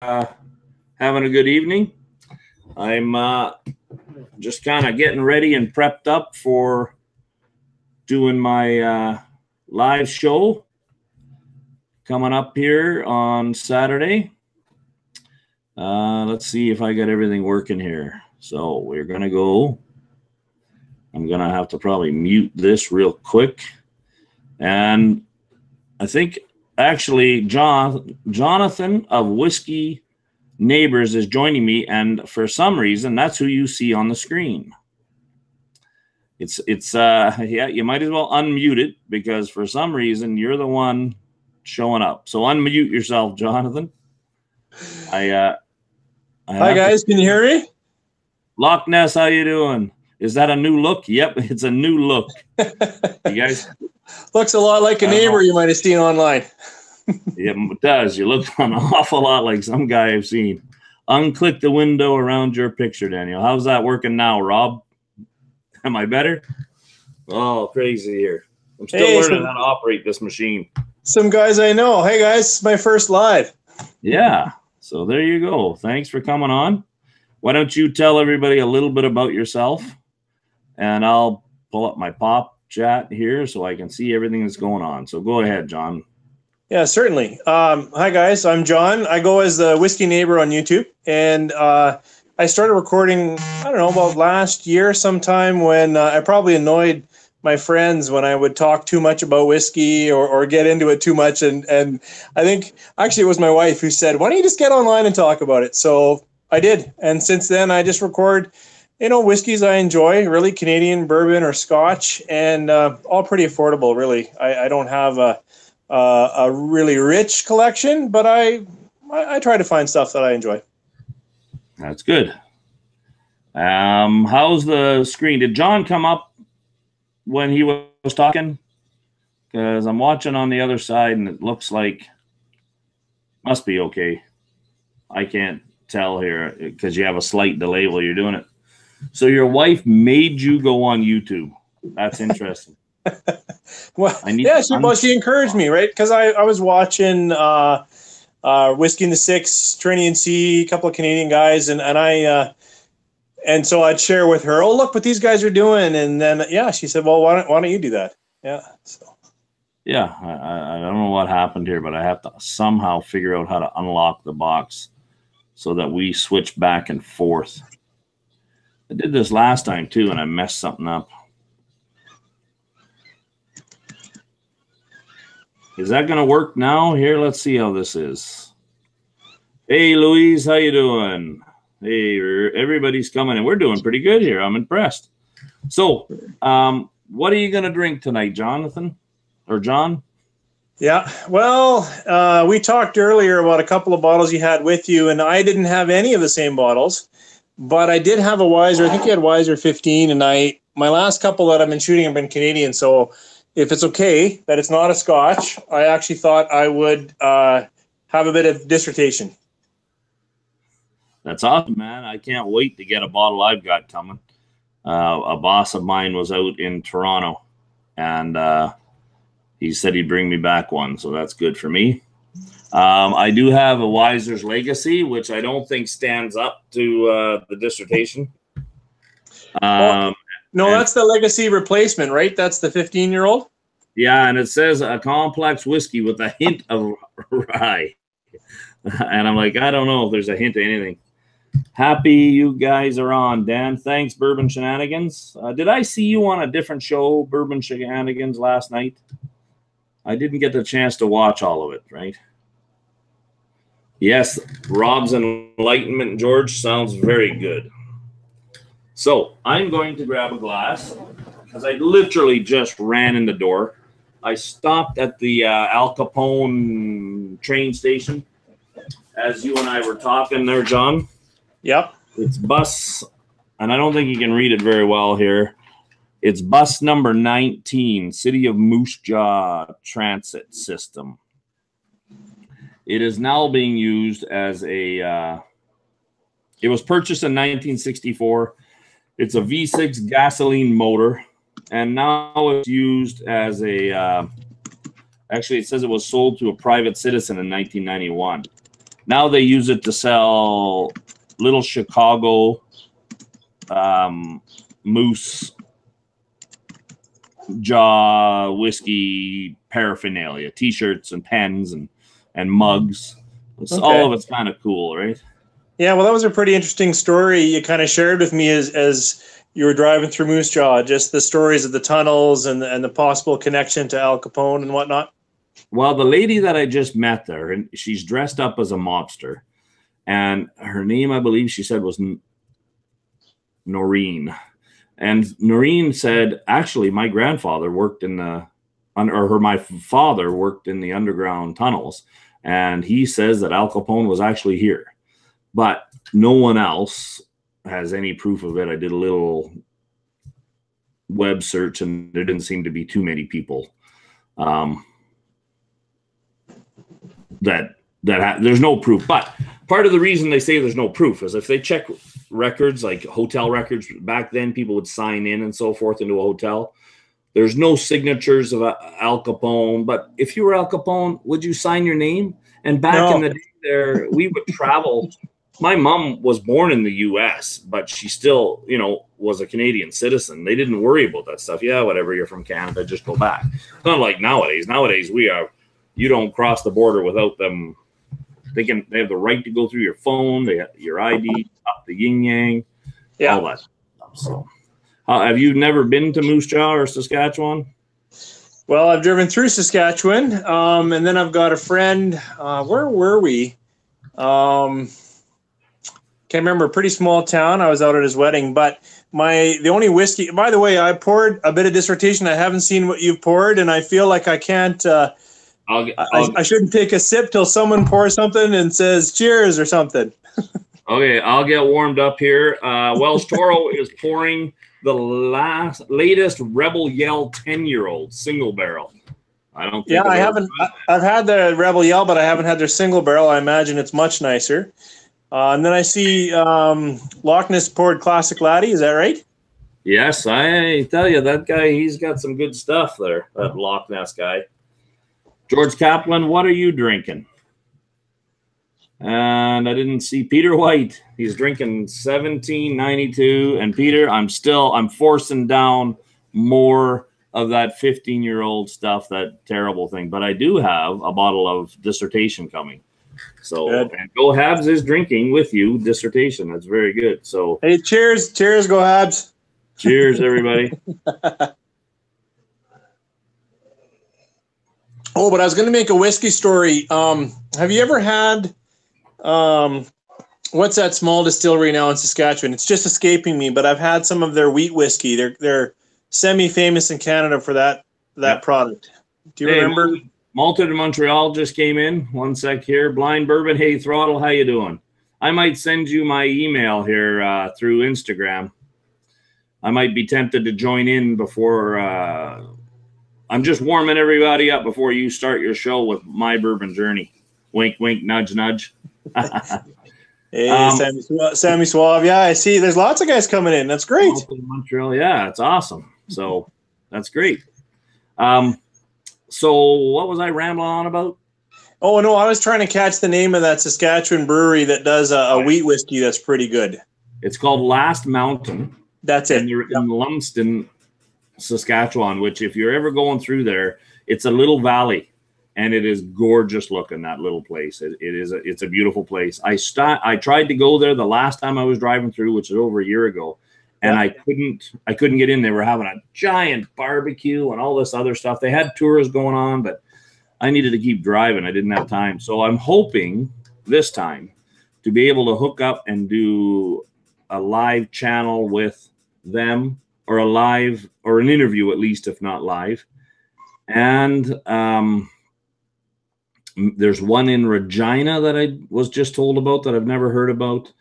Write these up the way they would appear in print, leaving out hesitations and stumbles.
having a good evening. I'm just kind of getting ready and prepped up for doing my live show coming up here on Saturday. Let's see if I got everything working here. So we're going to go. I'm going to have to probably mute this real quick. And I think actually Jonathan of Whisky Neighbors is joining me, and for some reason that's who you see on the screen. It's yeah, you might as well unmute it because for some reason you're the one showing up. So unmute yourself, Jonathan. Hi guys, can you hear me? Loch Ness, how you doing? Is that a new look? Yep, it's a new look. You guys looks a lot like a neighbor you might have seen online. Yeah, it does. You look an awful lot like some guy I've seen. Unclick the window around your picture, Daniel. How's that working now, Rob? Am I better? Oh, crazy here. I'm still learning how to operate this machine. Some guys I know. Hey, guys, it's my first live. Yeah, so there you go. Thanks for coming on. Why don't you tell everybody a little bit about yourself, and I'll pull up my pop chat here so I can see everything that's going on. So go ahead, John. Yeah, certainly. Hi, guys. I'm John. I go as the Whiskey Neighbor on YouTube. And I started recording, I don't know, about last year sometime when I probably annoyed my friends when I would talk too much about whiskey or get into it too much. And I think actually it was my wife who said, why don't you just get online and talk about it? So I did. And since then, I just record, whiskeys I enjoy, really Canadian bourbon or Scotch, and all pretty affordable, really. I don't have a really rich collection, but I try to find stuff that I enjoy. That's good. How's the screen? Did John come up when he was talking? Because I'm watching on the other side, and it looks like must be okay. I can't tell here because you have a slight delay while you're doing it. So your wife made you go on YouTube. That's interesting. Well, yeah, she encouraged me, right? Because I was watching Whiskey in the Six, Trinity and C, a couple of Canadian guys, and so I'd share with her, oh, look what these guys are doing, and then she said, well, why don't you do that? Yeah, so yeah, I don't know what happened here, but I have to somehow figure out how to unlock the box so that we switch back and forth. I did this last time too, and I messed something up. Is that going to work now? Here, let's see how this is. Hey, Louise, how you doing? Hey, everybody's coming in. We're doing pretty good here. I'm impressed. So, what are you going to drink tonight, Jonathan? Or John? Yeah, well, we talked earlier about a couple of bottles you had with you, and I didn't have any of the same bottles, but I did have a Weiser. I think you had Weiser 15, and my last couple that I've been shooting have been Canadian, so if it's okay that it's not a Scotch, I actually thought I would have a bit of dissertation. That's awesome, man. I can't wait to get a bottle I've got coming. A boss of mine was out in Toronto, and he said he'd bring me back one, so that's good for me. I do have a Weiser's Legacy, which I don't think stands up to the dissertation. No, that's the Legacy replacement, right? That's the 15-year-old? Yeah, and it says a complex whiskey with a hint of rye. And I'm like, I don't know if there's a hint of anything. Happy you guys are on, Dan. Thanks, Bourbon Shenanigans. Did I see you on a different show, Bourbon Shenanigans, last night? I didn't get the chance to watch all of it, right? Yes, Rob's enlightenment, George, sounds very good. So I'm going to grab a glass because I literally just ran in the door. I stopped at the Al Capone train station as you and I were talking there, John. Yep. It's bus, and I don't think you can read it very well here. It's bus number 19, City of Moose Jaw Transit System. It is now being used as a, it was purchased in 1964. It's a V6 gasoline motor, and now it's used as a, actually it says it was sold to a private citizen in 1991. now they use it to sell little Chicago moose jaw whiskey paraphernalia, T-shirts and pens and mugs. All of it's kind of cool, right? Yeah, well, that was a pretty interesting story you kind of shared with me as you were driving through Moose Jaw, just the stories of the tunnels and the possible connection to Al Capone and whatnot. Well, the lady that I just met there, and she's dressed up as a mobster, and her name, I believe she said, was Noreen. And Noreen said, actually, my grandfather worked in my father worked in the underground tunnels, and he says that Al Capone was actually here, but no one else has any proof of it. I did a little web search, and there didn't seem to be too many people there's no proof. But part of the reason they say there's no proof is if they check records, like hotel records back then, people would sign in and so forth into a hotel. There's no signatures of Al Capone. But if you were Al Capone, would you sign your name? And back in the day there, we would travel. My mom was born in the U.S., but she still, was a Canadian citizen. They didn't worry about that stuff. Yeah, whatever, you're from Canada, just go back. It's not like nowadays. Nowadays, you don't cross the border without them thinking they have the right to go through your phone, they have your ID, up the yin yang, all that stuff. So, have you never been to Moose Jaw or Saskatchewan? Well, I've driven through Saskatchewan, and then I've got a friend. Where were we? Can't remember. A pretty small town. I was out at his wedding, but the only whiskey. By the way, I poured a bit of dissertation. I haven't seen what you've poured, and I feel like I can't. I shouldn't take a sip till someone pours something and says cheers or something. Okay, I'll get warmed up here. Welsh Toro is pouring the latest Rebel Yell 10-year-old single barrel. I don't think. Yeah, I haven't. I've had the Rebel Yell, but I haven't had their single barrel. I imagine it's much nicer. And then I see Loch Ness poured Classic Laddie. Is that right? Yes, I tell you, that guy, he's got some good stuff there, that Loch Ness guy. George Kaplan, what are you drinking? And I didn't see Peter White. He's drinking 1792. And Peter, I'm forcing down more of that 15-year-old stuff, that terrible thing. But I do have a bottle of Dissertation coming. So, and Go Habs is drinking with you Dissertation. That's very good. So, hey, cheers. Cheers, Go Habs. Cheers, everybody. Oh, but I was going to make a whiskey story. Have you ever had, what's that small distillery now in Saskatchewan? It's just escaping me, but I've had some of their wheat whiskey. They're semi-famous in Canada for that product. Do you remember? Malta de Montreal just came in. One sec here. Blind Bourbon. Hey, Throttle, how you doing? I might send you my email here through Instagram. I might be tempted to join in before. I'm just warming everybody up before you start your show with my bourbon journey. Wink, wink, nudge, nudge. Hey, Sammy Suave. Yeah, I see. There's lots of guys coming in. That's great. Montreal. Yeah, it's awesome. So that's great. So what was I rambling on about? Oh, no, I was trying to catch the name of that Saskatchewan brewery that does a wheat whiskey that's pretty good. It's called Last Mountain. That's it. And they're in Lumsden, Saskatchewan, which if you're ever going through there, it's a little valley, and it is gorgeous looking, that little place. It's a beautiful place. I tried to go there the last time I was driving through, which is over a year ago, and I couldn't get in. They were having a giant barbecue and all this other stuff. They had tours going on, but I needed to keep driving. I didn't have time. So I'm hoping this time to be able to hook up and do a live channel with them, or an interview, at least, if not live. And there's one in Regina that I was just told about that I've never heard about.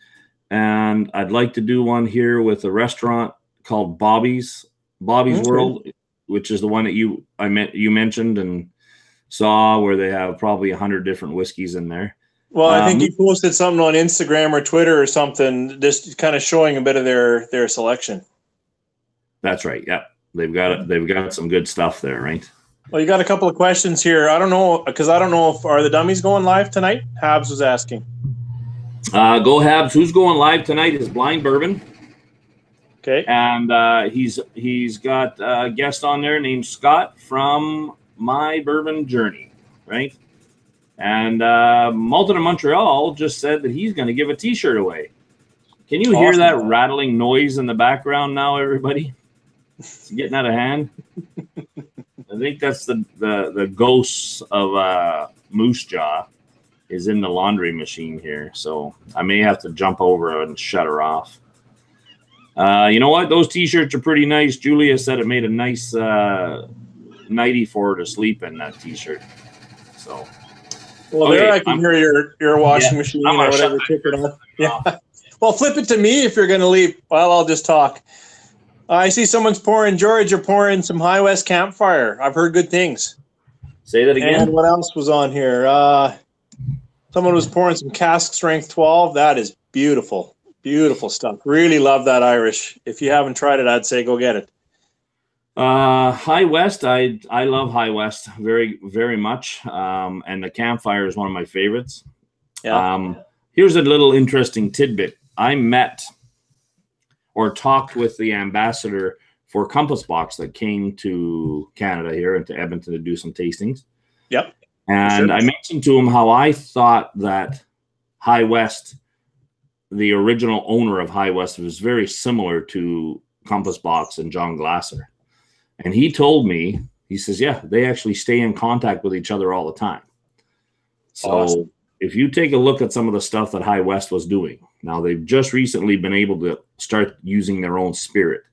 And I'd like to do one here with a restaurant called Bobby's World, which is the one that you mentioned and saw, where they have probably 100 different whiskeys in there. Well, I think you posted something on Instagram or Twitter or something, just kind of showing a bit of their selection. That's right. Yeah, they've got some good stuff there, right? Well, you got a couple of questions here. I don't know, because I don't know if are the dummies going live tonight. Habs was asking. Go Habs. Who's going live tonight is Blind Bourbon. Okay. And he's got a guest on there named Scott from My Bourbon Journey, right? And Malton of Montreal just said that he's going to give a T-shirt away. Can you hear that rattling noise in the background now, everybody? It's getting out of hand. I think that's the ghosts of Moose Jaw is in the laundry machine here. So I may have to jump over and shut her off. You know what? Those T-shirts are pretty nice. Julia said it made a nice nightie for her to sleep in, that T-shirt. So, well, okay, there I can hear your washing machine or whatever. Yeah. Well, flip it to me if you're going to leave. Well, I'll just talk. I see someone's pouring. George, you're pouring some High West Campfire. I've heard good things. Say that again. And what else was on here? Someone was pouring some Cask Strength 12. That is beautiful. Beautiful stuff. Really love that Irish. If you haven't tried it, I'd say go get it. High West, I love High West very, very much. And the Campfire is one of my favorites. Yeah. Here's a little interesting tidbit. I met or talked with the ambassador for Compass Box that came to Canada here and to Edmonton to do some tastings. Yep. And I mentioned to him how I thought that High West, the original owner of High West, was very similar to Compass Box and John Glasser. And he told me, he says, yeah, they actually stay in contact with each other all the time. So if you take a look at some of the stuff that High West was doing, now they've just recently been able to start using their own spirit.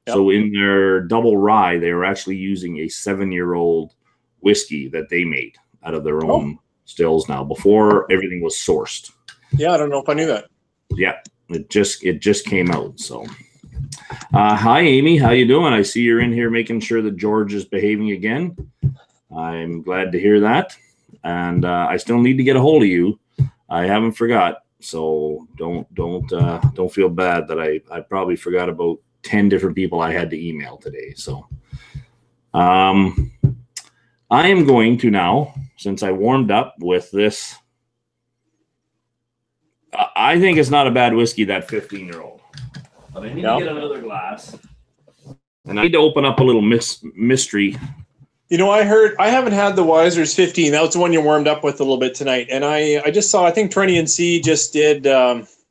Yep. So in their double rye, they were actually using a 7-year-old whiskey that they made out of their own stills now, before everything was sourced. Yeah, I don't know if I knew that. Yeah, it just came out. So hi Amy, how you doing? I see you're in here making sure that George is behaving again. I'm glad to hear that. And I still need to get a hold of you. I haven't forgot. So don't feel bad that I probably forgot about 10 different people I had to email today. So I am going to now, since I warmed up with this, I think it's not a bad whiskey, that 15-year-old. But I need to get another glass. And I need to open up a little mystery. You know, I haven't had the Wiser's 15. That was the one you warmed up with a little bit tonight. And I just saw, I think Trenny and C just did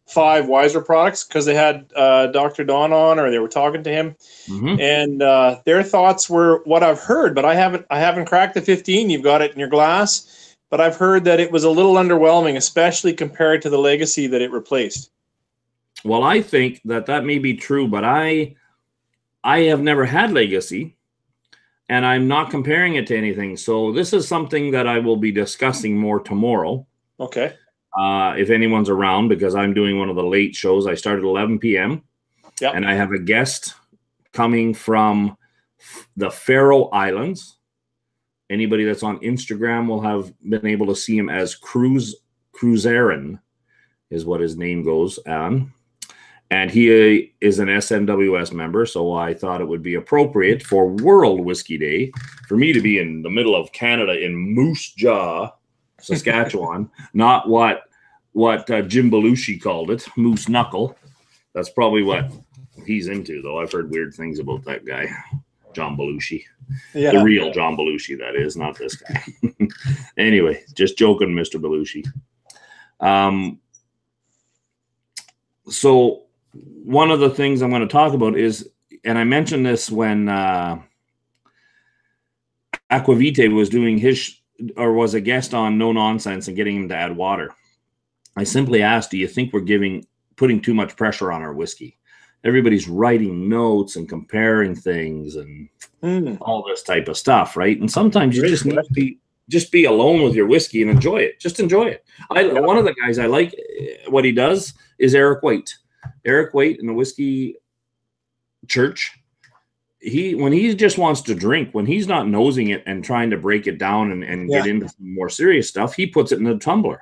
5 Wiser products because they had Dr. Don on, or they were talking to him. Mm-hmm. And their thoughts were what I've heard, but I haven't cracked the 15. You've got it in your glass. But I've heard that it was a little underwhelming, especially compared to the Legacy that it replaced. Well, I think that may be true, but I have never had Legacy, and I'm not comparing it to anything. So this is something that I will be discussing more tomorrow. Okay. If anyone's around, because I'm doing one of the late shows. I start at 11 p.m. Yep. And I have a guest coming from the Faroe Islands. Anybody that's on Instagram will have been able to see him as Cruiserin, is what his name goes on. And he is an SMWS member, so I thought it would be appropriate for World Whiskey Day for me to be in the middle of Canada in Moose Jaw, Saskatchewan, not what Jim Belushi called it, Moose Knuckle. That's probably what he's into, though. I've heard weird things about that guy, John Belushi. Yeah. The real John Belushi, that is, not this guy. Anyway, just joking, Mr. Belushi. So one of the things I'm going to talk about is, and I mentioned this when Aquavite was doing was a guest on No Nonsense and getting him to add water. I simply asked, do you think we're putting too much pressure on our whiskey? Everybody's writing notes and comparing things and all this type of stuff, right? And sometimes you just need to be alone with your whiskey and enjoy it. Just enjoy it. One of the guys I like, what he does, is Eric Waite. Eric Waite in the Whiskey Church. When he just wants to drink, when he's not nosing it and trying to break it down and get into some more serious stuff, he puts it in a tumbler.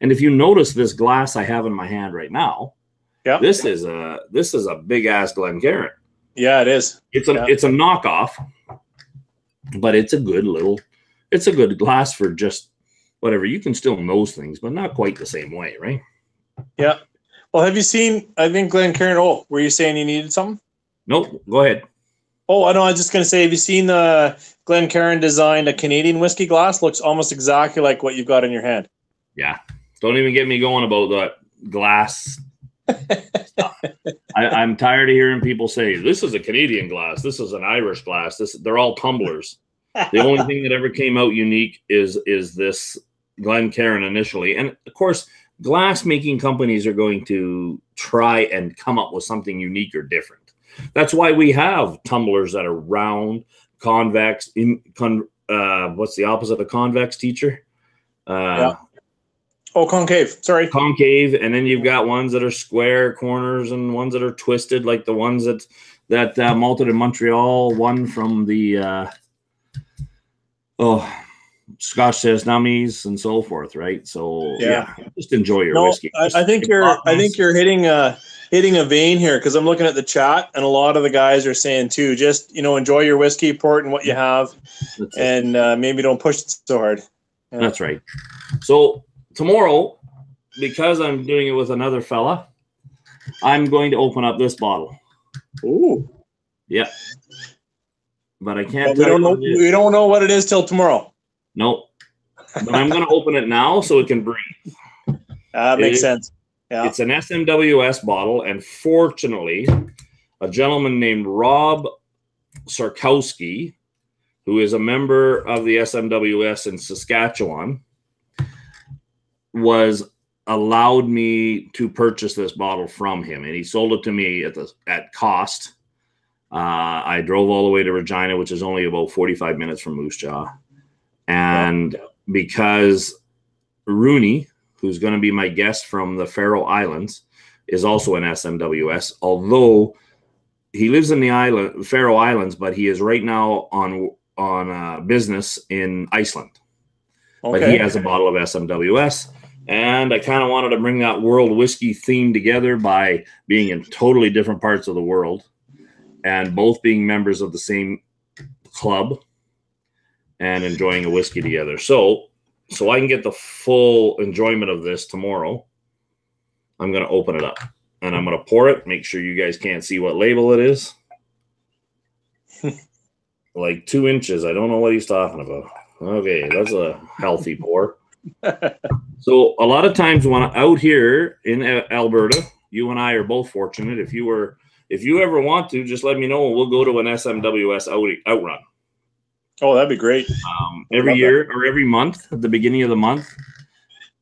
And if you notice this glass I have in my hand right now, this is a big ass Glencairn. Yeah, it is. It's a knockoff. but it's a good glass for just whatever. You can still nose things, but not quite the same way, right? Yeah. Well, have you seen, I think Glencairn, were you saying you needed something? Nope. Go ahead. Oh, I know. I was just going to say, have you seen Glencairn designed a Canadian whiskey glass? Looks almost exactly like what you've got in your hand. Yeah. Don't even get me going about that glass stuff. I'm tired of hearing people say, this is a Canadian glass. This is an Irish glass. They're all tumblers. The only thing that ever came out unique is this Glencairn initially. And of course, glass making companies are going to try and come up with something unique or different. That's why we have tumblers that are round, convex. What's the opposite of convex, teacher? Yeah. Oh, concave. Sorry. Concave, and then you've got ones that are square corners and ones that are twisted, like the ones that malted in Montreal. One from the Scotch says nummies and so forth, right? So yeah just enjoy your whiskey. I think you're hitting a vein here, because I'm looking at the chat, and a lot of the guys are saying too, just enjoy your whiskey, pour it in what you have, and maybe don't push it so hard. Yeah. That's right. So tomorrow, because I'm doing it with another fella, I'm going to open up this bottle. Ooh. Yeah. But I can't. We don't know what it is till tomorrow. Nope. But I'm going to open it now so it can breathe. That makes sense. Yeah. It's an SMWS bottle, and fortunately, a gentleman named Rob Sarkowski, who is a member of the SMWS in Saskatchewan, was allowed me to purchase this bottle from him, and he sold it to me at cost. I drove all the way to Regina, which is only about 45 minutes from Moose Jaw. And because Rooney, who's going to be my guest from the Faroe Islands, is also an SMWS, although he lives in the Faroe Islands, but he is right now on business in Iceland. Okay. But he has a bottle of SMWS, and I kind of wanted to bring that world whiskey theme together by being in totally different parts of the world and both being members of the same club and enjoying a whiskey together. So I can get the full enjoyment of this tomorrow, I'm going to open it up and I'm going to pour it. Make sure you guys can't see what label it is. Like 2 inches. I don't know what he's talking about. Okay, that's a healthy pour. So a lot of times when out here in Alberta, you and I are both fortunate. If you ever want to, just let me know and we'll go to an SMWS outrun. Oh, that'd be great. Every year or every month at the beginning of the month.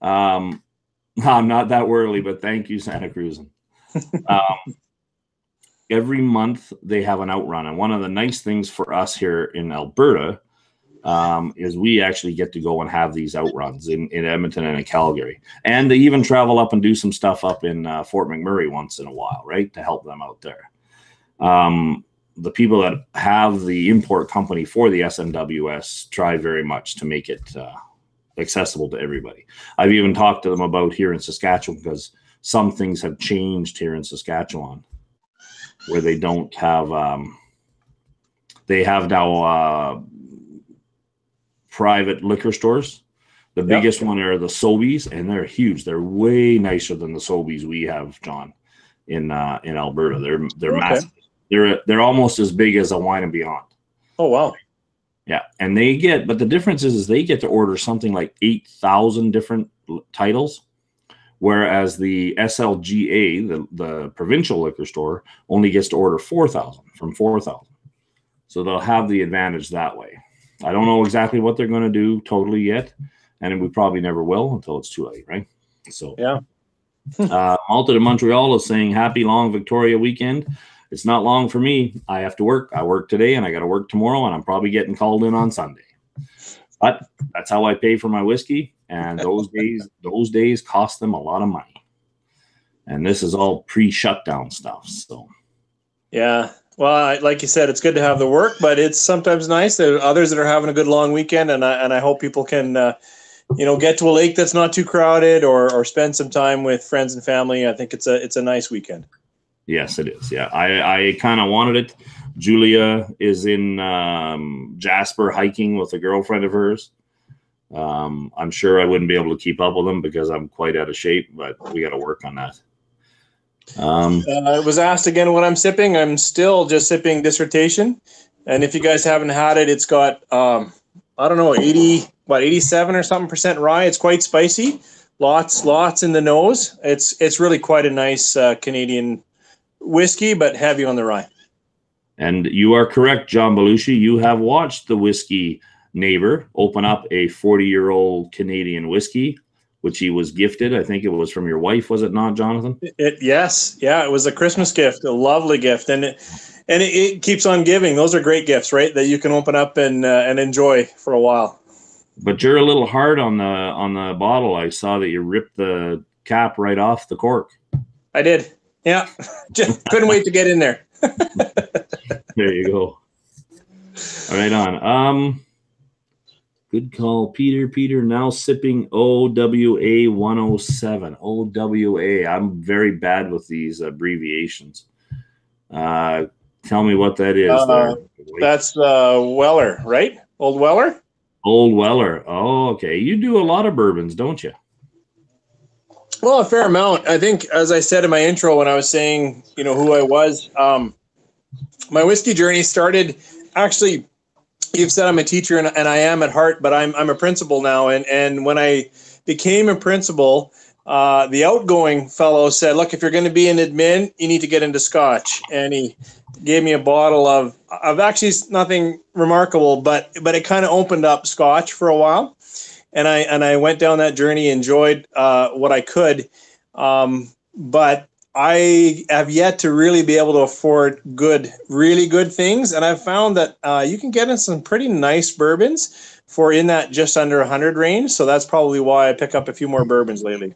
I'm not that early, but thank you, Santa Cruz. Every month they have an outrun. And one of the nice things for us here in Alberta is we actually get to go and have these outruns in Edmonton and in Calgary. And they even travel up and do some stuff up in Fort McMurray once in a while, right, to help them out there. The people that have the import company for the SMWS try very much to make it accessible to everybody. I've even talked to them about here in Saskatchewan, because some things have changed here in Saskatchewan where they don't have they have now private liquor stores. The biggest one are the Sobeys, and they're huge. They're way nicer than the Sobeys we have, John, in Alberta. They're massive. They're almost as big as a Wine and Beyond. Oh, wow. Yeah. And but the difference is they get to order something like 8,000 different titles, whereas the SLGA, the provincial liquor store, only gets to order 4,000 from 4,000. So they'll have the advantage that way. I don't know exactly what they're going to do totally yet, and we probably never will until it's too late, right? So yeah. Malta to Montreal is saying happy long Victoria weekend. It's not long for me. I have to work. I work today and I got to work tomorrow, and I'm probably getting called in on Sunday. But that's how I pay for my whiskey. And those days cost them a lot of money. And this is all pre-shutdown stuff. So yeah. Well, like you said, it's good to have the work, but it's sometimes nice that others that are having a good long weekend. And I hope people can, get to a lake that's not too crowded, or spend some time with friends and family. I think it's a nice weekend. Yes, it is. Yeah, I kind of wanted it Julia is in Jasper hiking with a girlfriend of hers. I'm sure I wouldn't be able to keep up with them because I'm quite out of shape, but we got to work on that. I was asked again what I'm sipping. I'm still just sipping Dissertation. And if you guys haven't had it, it's got, I don't know, 87 or something percent rye. It's quite spicy. Lots in the nose. It's really quite a nice Canadian whiskey, but heavy on the rye. And you are correct, John Belushi. You have watched the Whiskey Neighbor open up a 40-year-old Canadian whiskey, which he was gifted. I think it was from your wife, was it not, Jonathan? Yes. Yeah, it was a Christmas gift, a lovely gift. And it keeps on giving. Those are great gifts, right? That you can open up and enjoy for a while. But you're a little hard on the bottle. I saw that you ripped the cap right off the cork. I did. Yeah. Just couldn't wait to get in there. There you go. Right on. Good call, Peter. Peter now sipping OWA 107. OWA. I'm very bad with these abbreviations. Tell me what that is. That's Weller, right? Old Weller? Old Weller. Oh, okay. You do a lot of bourbons, don't you? Well, a fair amount. I think, as I said in my intro when I was saying, who I was, my whiskey journey started actually. You've said I'm a teacher, and I am at heart, but I'm a principal now. And when I became a principal, the outgoing fellow said, "Look, if you're going to be an admin, you need to get into Scotch." And he gave me a bottle of actually nothing remarkable, but it kind of opened up Scotch for a while, and I went down that journey, enjoyed what I could, but I have yet to really be able to afford really good things. And I've found that you can get in some pretty nice bourbons for in that just under 100 range. So that's probably why I pick up a few more bourbons lately.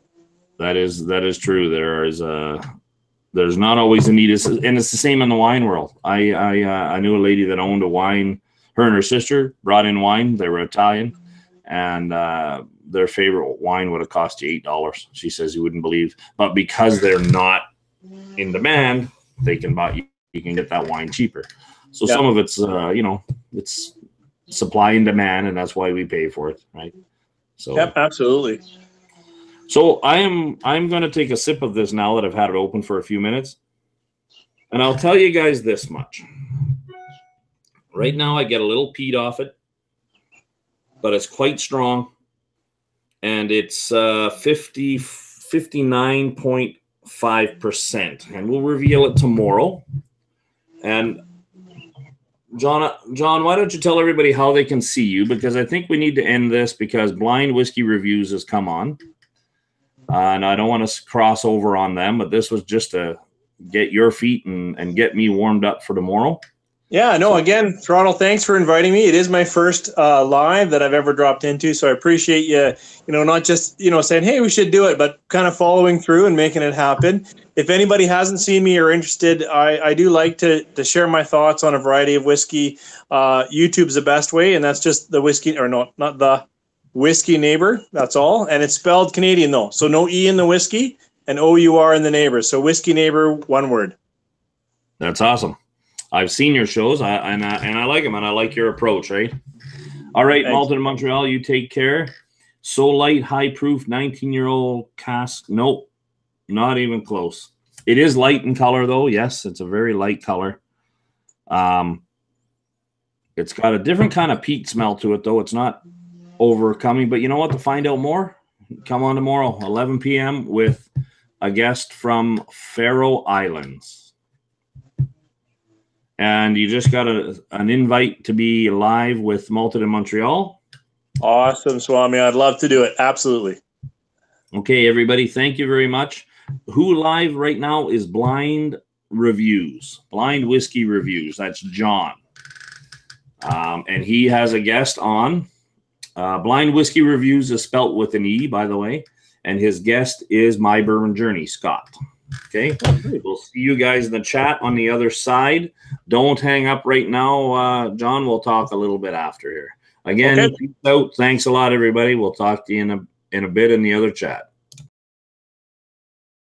That is true. There's not always a need, and it's the same in the wine world. I knew a lady that owned a wine. Her and her sister brought in wine. They were Italian, and their favorite wine would have cost you $8. She says you wouldn't believe, but because they're not in demand, you can get that wine cheaper. So some of it's it's supply and demand, and that's why we pay for it, right? So yep, absolutely. So I'm going to take a sip of this now that I've had it open for a few minutes, and I'll tell you guys this much. Right now, I get a little peat off it, but it's quite strong. And it's 59.5%, and we'll reveal it tomorrow. And John, why don't you tell everybody how they can see you? Because I think we need to end this because Blind Whiskey Reviews has come on, and I don't want to cross over on them. But this was just to get your feet and get me warmed up for tomorrow. Yeah, no, again, Toronto, thanks for inviting me. It is my first live that I've ever dropped into, so I appreciate you, not just, saying, hey, we should do it, but kind of following through and making it happen. If anybody hasn't seen me or interested, I do like to share my thoughts on a variety of whiskey. YouTube's the best way, and that's just the whiskey, or no, not the Whiskey Neighbor, that's all. And it's spelled Canadian, though, so no E in the whiskey and O-U-R in the neighbor. So Whiskey Neighbor, one word. That's awesome. I've seen your shows, and I like them, and I like your approach, right? All right, Malton in Montreal, you take care. So light, high proof, 19-year-old cask. Nope, not even close. It is light in color, though. Yes, it's a very light color. It's got a different kind of peat smell to it, though. It's not overcoming. But you know what? To find out more, come on tomorrow, 11 p.m. with a guest from Faroe Islands. And you just got an invite to be live with Malton in Montreal. Awesome, Swami. I'd love to do it. Absolutely. Okay, everybody. Thank you very much. Who live right now is Blind Reviews. Blind Whiskey Reviews. That's John. And he has a guest on. Blind Whiskey Reviews is spelt with an E, by the way. And his guest is My Bourbon Journey, Scott. Okay, we'll see you guys in the chat on the other side. Don't hang up right now, John. We'll talk a little bit after here. Again, peace out. Thanks a lot, everybody. We'll talk to you in a bit in the other chat.